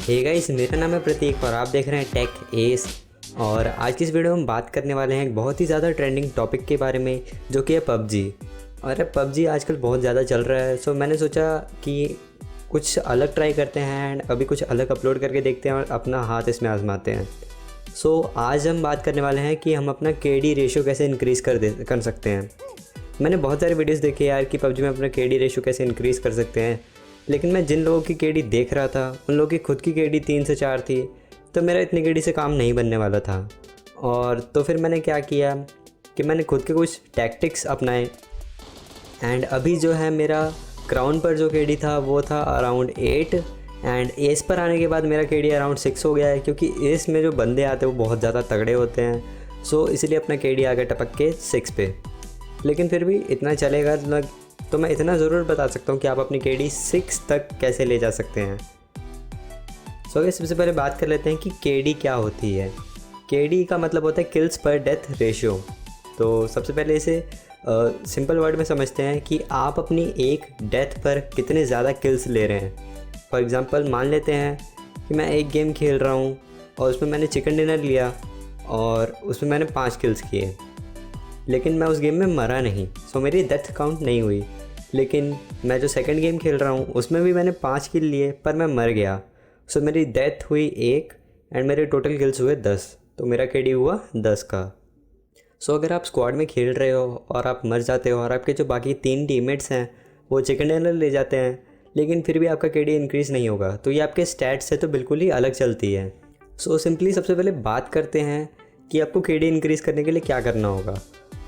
Hey guys, मेरा नाम है प्रतीक और आप देख रहे हैं टेक एस। और आज की इस वीडियो में हम बात करने वाले हैं एक बहुत ही ज़्यादा ट्रेंडिंग टॉपिक के बारे में, जो कि है पबजी। और पबजी आजकल बहुत ज़्यादा चल रहा है, सो मैंने सोचा कि कुछ अलग ट्राई करते हैं एंड अभी कुछ अलग अपलोड करके देखते हैं और अपना हाथ इसमें आजमाते हैं। सो आज हम बात करने वाले हैं कि हम अपना केडी रेशियो कैसे इंक्रीज़ कर सकते हैं। मैंने बहुत सारे वीडियोस देखे यार कि पबजी में अपना केडी रेशियो कैसे इंक्रीज़ कर सकते हैं, लेकिन मैं जिन लोगों की केडी देख रहा था उन लोगों की खुद की केडी 3 से 4 थी, तो मेरा इतनी केडी से काम नहीं बनने वाला था। और तो फिर मैंने क्या किया कि मैंने खुद के कुछ टैक्टिक्स अपनाए एंड अभी जो है मेरा क्राउन पर जो केडी था वो था अराउंड 8 एंड एस पर आने के बाद मेरा केडी अराउंड 6 हो गया है, क्योंकि एस में जो बंदे आते हैं वो बहुत ज़्यादा तगड़े होते हैं। सो इसलिए अपना केडी आ गया टपक के 6 पे। लेकिन फिर भी इतना चलेगा तो मैं इतना ज़रूर बता सकता हूँ कि आप अपनी केडी 6 तक कैसे ले जा सकते हैं। सो अगर सबसे पहले बात कर लेते हैं कि केडी क्या होती है। केडी का मतलब होता है किल्स पर डेथ रेशियो। तो सबसे पहले इसे सिंपल वर्ड में समझते हैं कि आप अपनी एक डेथ पर कितने ज़्यादा किल्स ले रहे हैं। फॉर एग्ज़ाम्पल मान लेते हैं कि मैं एक गेम खेल रहा हूँ और उसमें मैंने चिकन डिनर लिया और उसमें मैंने 5 किल्स किए, लेकिन मैं उस गेम में मरा नहीं, सो मेरी डेथ काउंट नहीं हुई। लेकिन मैं जो सेकंड गेम खेल रहा हूँ उसमें भी मैंने 5 किल लिए पर मैं मर गया, सो मेरी डेथ हुई 1 एंड मेरे टोटल किल्स हुए 10, तो मेरा केडी हुआ 10 का। सो अगर आप स्क्वाड में खेल रहे हो और आप मर जाते हो और आपके जो बाकी 3 टीममेट्स हैं वो चिकन डिनर ले जाते हैं, लेकिन फिर भी आपका केडी इंक्रीज़ नहीं होगा, तो ये आपके स्टैट्स से तो बिल्कुल ही अलग चलती है। सो सिंपली सबसे पहले बात करते हैं कि आपको केडी इंक्रीज़ करने के लिए क्या करना होगा।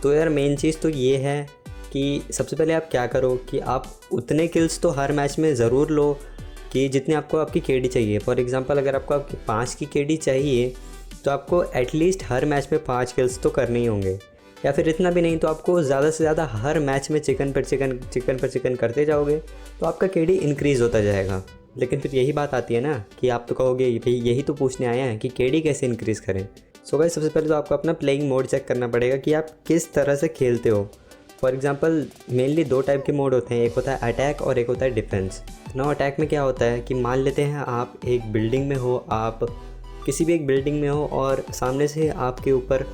तो यार मेन चीज़ तो ये है कि सबसे पहले आप क्या करो कि आप उतने किल्स तो हर मैच में ज़रूर लो कि जितने आपको आपकी केडी चाहिए। फॉर एग्ज़ाम्पल अगर आपको आपकी 5 की केडी चाहिए तो आपको एटलीस्ट हर मैच में 5 किल्स तो करने ही होंगे, या फिर इतना भी नहीं तो आपको ज़्यादा से ज़्यादा हर मैच में चिकन पर चिकन करते जाओगे तो आपका केडी इंक्रीज़ होता जाएगा। लेकिन फिर यही बात आती है ना कि आप तो कहोगे यही तो पूछने आए हैं कि केडी कैसे इंक्रीज़ करें। सो गाइस, सबसे पहले तो आपको अपना प्लेइंग मोड चेक करना पड़ेगा कि आप किस तरह से खेलते हो। फॉर एग्जांपल मेनली 2 टाइप के मोड होते हैं, एक होता है अटैक और एक होता है डिफेंस। ना अटैक में क्या होता है कि मान लेते हैं आप एक बिल्डिंग में हो, आप किसी भी एक बिल्डिंग में हो और सामने से आपके ऊपर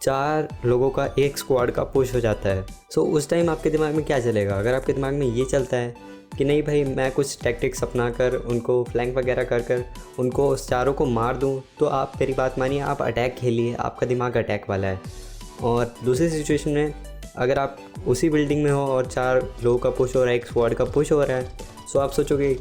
4 लोगों का एक स्क्वाड का पुश हो जाता है। सो उस टाइम आपके दिमाग में क्या चलेगा? अगर आपके दिमाग में ये चलता है कि नहीं भाई मैं कुछ टैक्टिक्स अपना कर उनको फ्लैंक वगैरह कर उनको चारों को मार दूं, तो आप मेरी बात मानिए, आप अटैक खेलिए, आपका दिमाग अटैक वाला है। और दूसरी सिचुएशन में अगर आप उसी बिल्डिंग में हो और 4 लोगों का पुश हो रहा है, एक स्क्वाड का पुश हो रहा है, सो आप सोचोगे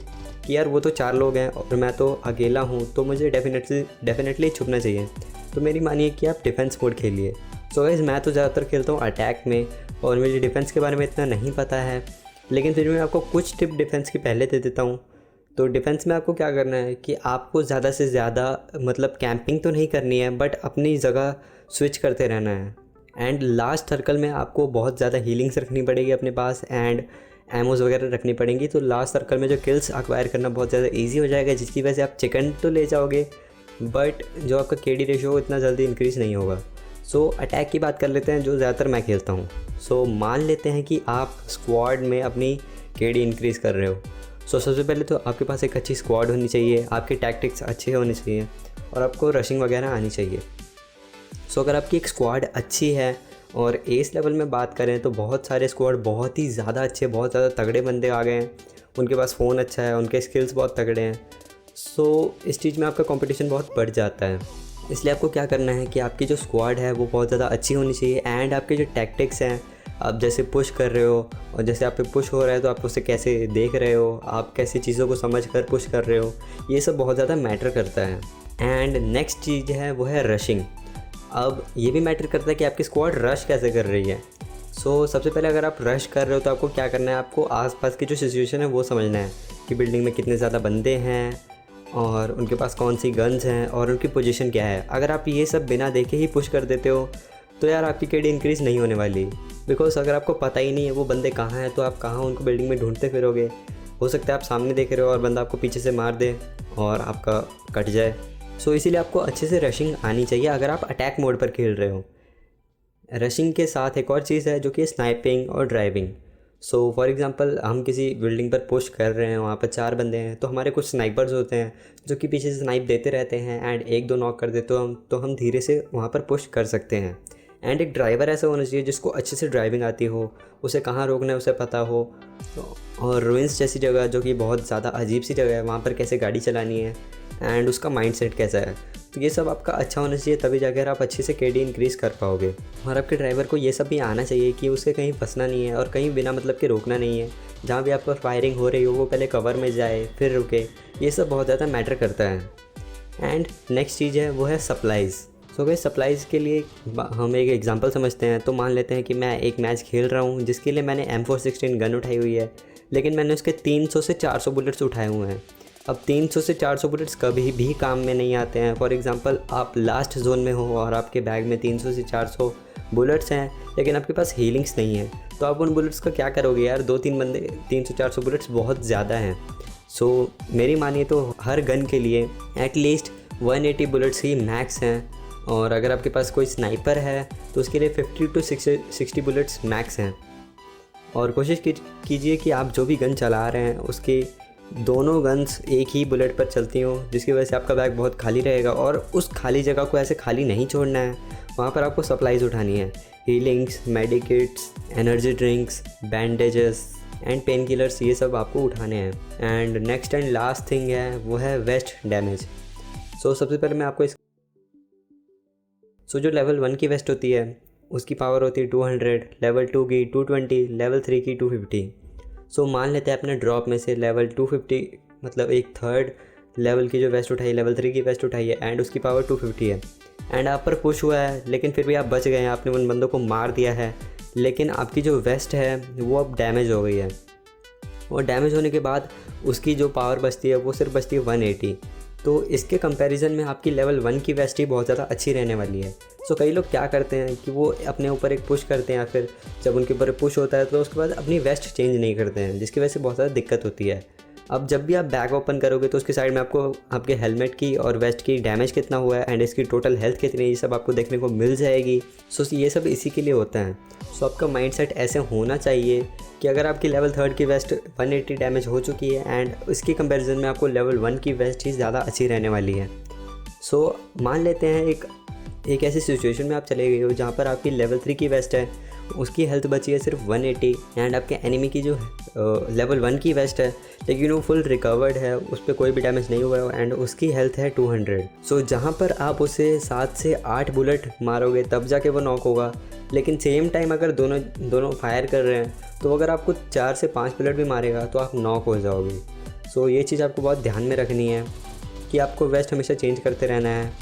कि यार वो तो 4 लोग हैं और मैं तो अकेला हूँ, तो मुझे डेफिनेटली छुपना चाहिए। तो मेरी मानिए कि आप डिफेंस मोड खेलिए। सो गाइस, मैं तो ज़्यादातर खेलता हूँ अटैक में और मुझे डिफेंस के बारे में इतना नहीं पता है, लेकिन फिर मैं आपको कुछ टिप डिफेंस की पहले दे देता हूँ। तो डिफेंस में आपको क्या करना है कि आपको ज़्यादा से ज़्यादा मतलब कैंपिंग तो नहीं करनी है, बट अपनी जगह स्विच करते रहना है। एंड लास्ट सर्कल में आपको बहुत ज़्यादा हीलिंग्स रखनी पड़ेगी अपने पास एंड एमोज वगैरह रखनी पड़ेंगी। तो लास्ट सर्कल में जो किल्स एक्वायर करना बहुत ज़्यादा ईजी हो जाएगा, जिसकी वजह से आप चिकन तो ले जाओगे बट जो आपका केडी रेशियो इतना जल्दी इंक्रीज़ नहीं होगा। सो अटैक की बात कर लेते हैं, जो ज़्यादातर मैं खेलता हूँ। सो मान लेते हैं कि आप स्क्वाड में अपनी केडी इंक्रीज़ कर रहे हो। सो सबसे पहले तो आपके पास एक अच्छी स्क्वाड होनी चाहिए, आपके टैक्टिक्स अच्छे होने चाहिए और आपको रशिंग वगैरह आनी चाहिए। सो अगर आपकी एक स्क्वाड अच्छी है और एस लेवल में बात करें तो बहुत सारे स्क्वाड बहुत ही ज़्यादा अच्छे, बहुत ज़्यादा तगड़े बंदे आ गए हैं, उनके पास फ़ोन अच्छा है, उनके स्किल्स बहुत तगड़े हैं। सो इस चीज़ में आपका कंपटीशन बहुत बढ़ जाता है। इसलिए आपको क्या करना है कि आपकी जो स्क्वाड है वो बहुत ज़्यादा अच्छी होनी चाहिए एंड आपके जो टैक्टिक्स हैं, आप जैसे पुश कर रहे हो और जैसे आप पे पुश हो रहा है तो आप उसे कैसे देख रहे हो, आप कैसे चीज़ों को समझ कर पुश कर रहे हो, ये सब बहुत ज़्यादा मैटर करता है। एंड नेक्स्ट चीज़ है वो है रशिंग। अब ये भी मैटर करता है कि आपकी स्क्वाड रश कैसे कर रही है। सो सबसे पहले अगर आप रश कर रहे हो तो आपको क्या करना है, आपको आसपास की जो सिचुएशन है वो समझना है कि बिल्डिंग में कितने ज़्यादा बंदे हैं और उनके पास कौन सी गन्स हैं और उनकी पोजीशन क्या है। अगर आप ये सब बिना देखे ही पुश कर देते हो तो यार आपकी केडी इंक्रीज़ नहीं होने वाली, बिकॉज अगर आपको पता ही नहीं है वो बंदे कहाँ हैं तो आप कहाँ उनको बिल्डिंग में ढूंढते फिरोगे। हो सकता है आप सामने देख रहे हो और बंदा आपको पीछे से मार दे और आपका कट जाए। सो इसीलिए आपको अच्छे से रशिंग आनी चाहिए अगर आप अटैक मोड पर खेल रहे हो। रशिंग के साथ एक और चीज़ है जो कि स्नाइपिंग और ड्राइविंग। सो फॉर एग्ज़ाम्पल हम किसी बिल्डिंग पर पुश कर रहे हैं, वहाँ पर 4 बंदे हैं, तो हमारे कुछ स्नाइपर्स होते हैं जो कि पीछे से स्नाइप देते रहते हैं एंड 1-2 नॉक कर दे तो हम धीरे से वहाँ पर पुश कर सकते हैं। एंड एक ड्राइवर ऐसा होना चाहिए जिसको अच्छे से ड्राइविंग आती हो, उसे कहाँ रोकना है उसे पता हो, और रुइंस जैसी जगह जो कि बहुत ज़्यादा अजीब सी जगह है, वहाँ पर कैसे गाड़ी चलानी है एंड उसका माइंडसेट कैसा है। तो ये सब आपका अच्छा होना चाहिए, तभी जाकर आप अच्छे से केडी इंक्रीज़ कर पाओगे। और आपके ड्राइवर को ये सब भी आना चाहिए कि उसे कहीं फंसना नहीं है और कहीं बिना मतलब के रोकना नहीं है। जहाँ भी आप पर फायरिंग हो रही हो वो पहले कवर में जाए फिर रुके, ये सब बहुत ज़्यादा मैटर करता है। एंड नेक्स्ट चीज़ है वो है सप्लाइज़। सो गाइस सप्लाइज़ के लिए हम एक एग्जांपल समझते हैं। तो मान लेते हैं कि मैं एक मैच खेल रहा हूँ जिसके लिए मैंने M416 गन उठाई हुई है, लेकिन मैंने उसके 300 से 400 बुलेट्स उठाए हुए हैं। अब 300 से 400 बुलेट्स कभी भी काम में नहीं आते हैं। फॉर एग्ज़ाम्पल आप लास्ट जोन में हो और आपके बैग में 300 से 400 बुलेट्स हैं, लेकिन आपके पास हीलिंग्स नहीं है, तो आप उन बुलेट्स का क्या करोगे यार? 2-3 बंदे 300-400 बुलेट्स बहुत ज़्यादा हैं। सो मेरी मानिए तो हर गन के लिए एटलीस्ट 180 बुलेट्स ही मैक्स हैं, और अगर आपके पास कोई स्नाइपर है तो उसके लिए 50 से 60 बुलेट्स मैक्स हैं। और कोशिश कीजिए कि आप जो भी गन चला रहे हैं उसकी दोनों गन्स एक ही बुलेट पर चलती हों, जिसकी वजह से आपका बैग बहुत खाली रहेगा। और उस खाली जगह को ऐसे खाली नहीं छोड़ना है, वहाँ पर आपको सप्लाईज़ उठानी है, healings, medikits, energy drinks, bandages and painkillers, ये सब आपको उठाने हैं। And next and last thing है वो है वेस्ट डैमेज। सो सबसे पहले मैं आपको जो लेवल 1 की वेस्ट होती है उसकी पावर होती है 200, लेवल 2 की 220, लेवल 3 की 250। सो मान लेते हैं अपने ड्रॉप में से लेवल 250 मतलब एक थर्ड लेवल की जो वेस्ट उठाई, लेवल 3 की वेस्ट उठाई है एंड उसकी पावर 250 है, एंड आप पर पुश हुआ है, लेकिन फिर भी आप बच गए हैं, आपने उन बंदों को मार दिया है, लेकिन आपकी जो वेस्ट है वो अब डैमेज हो गई है। और डैमेज होने के बाद उसकी जो पावर बचती है वो सिर्फ बचती है 180। तो इसके कंपैरिजन में आपकी लेवल 1 की वेस्ट ही बहुत ज़्यादा अच्छी रहने वाली है। सो कई लोग क्या करते हैं कि वो अपने ऊपर एक पुश करते हैं, या फिर जब उनके ऊपर पुश होता है तो उसके बाद अपनी वेस्ट चेंज नहीं करते हैं, जिसकी वजह से बहुत ज़्यादा दिक्कत होती है। अब जब भी आप बैग ओपन करोगे तो उसके साइड में आपको आपके हेलमेट की और वेस्ट की डैमेज कितना हुआ है एंड इसकी टोटल हेल्थ कितनी है, ये सब आपको देखने को मिल जाएगी। सो ये सब इसी के लिए होता है। सो आपका माइंडसेट ऐसे होना चाहिए कि अगर आपकी लेवल 3 की वेस्ट 180 डैमेज हो चुकी है एंड इसकी कंपैरिजन में आपको लेवल 1 की वेस्ट ही ज़्यादा अच्छी रहने वाली है। सो मान लेते हैं एक ऐसी सिचुएशन में आप चले गए हो जहाँ पर आपकी लेवल 3 की वेस्ट है, उसकी हेल्थ बची है सिर्फ 180, एंड आपके एनिमी की जो लेवल 1 की वेस्ट है लेकिन वो फुल रिकवर्ड है, उस पर कोई भी डैमेज नहीं हुआ है एंड उसकी हेल्थ है 200। सो जहाँ पर आप उसे 7 से 8 बुलेट मारोगे तब जाके वो नॉक होगा, लेकिन सेम टाइम अगर दोनों फायर कर रहे हैं तो अगर आपको 4 से 5 बुलेट भी मारेगा तो आप नॉक हो जाओगे। सो ये चीज़ आपको बहुत ध्यान में रखनी है कि आपको वेस्ट हमेशा चेंज करते रहना है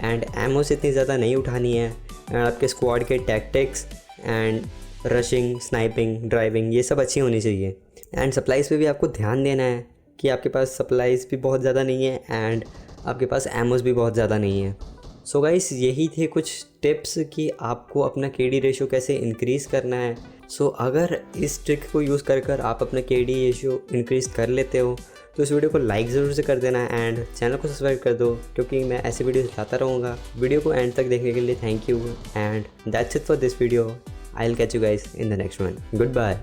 एंड एमो से इतनी ज़्यादा नहीं उठानी है, एंड आपके स्क्वाड के tactics and rushing, sniping, driving ये सब अच्छी होनी चाहिए। एंड सप्लाईज़ पे भी आपको ध्यान देना है कि आपके पास सप्लाईज़ भी बहुत ज़्यादा नहीं है एंड आपके पास एमोस भी बहुत ज़्यादा नहीं है। सो गाइस यही थे कुछ टिप्स कि आपको अपना केडी रेशियो कैसे इंक्रीज़ करना है। सो अगर इस ट्रिक को यूज़ कर आप अपना केडी रेशियो इंक्रीज़ कर लेते हो तो इस वीडियो को लाइक ज़रूर से कर देना एंड चैनल को सब्सक्राइब कर दो, क्योंकि मैं ऐसे वीडियोस लाता रहूँगा। वीडियो को एंड तक देखने के लिए thank you and that's it for this video. I will catch you guys in the next one. Good bye.